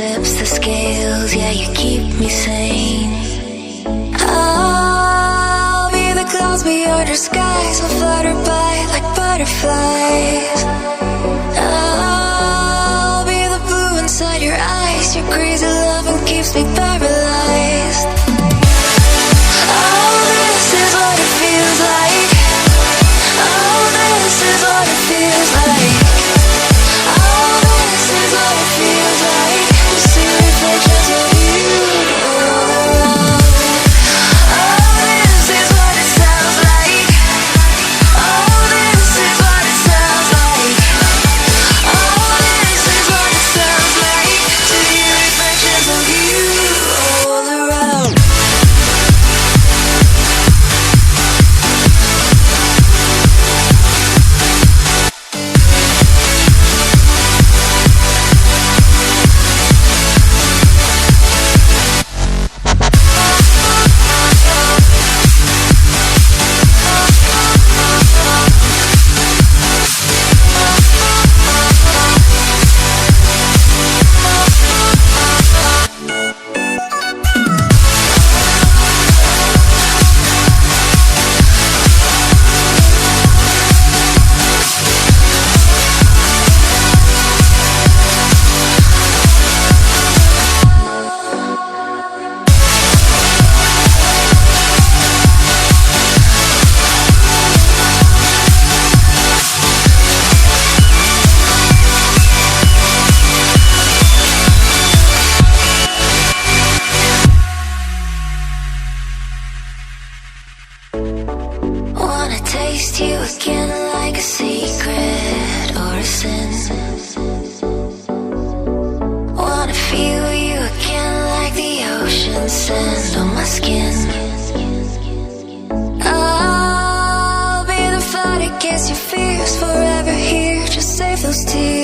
tips the scales, yeah, you keep me sane. I'll be the clouds beyond your skies, we'll flutter by like butterflies. I'll be the blue inside your eyes, your crazy loving keeps me paralyzed. Oh, this is what it feels like. Oh, this is what it feels like. Oh, this is what it feels like to see reflections of you all around. Oh, this is what it sounds like. Oh, this is what it sounds like. Oh, this is what it sounds like to hear reflections of you all around. Wanna taste you again like a secret or a sin. Wanna feel you again like the ocean sand on my skin. I'll be the fight against your fears, forever here, just save those tears.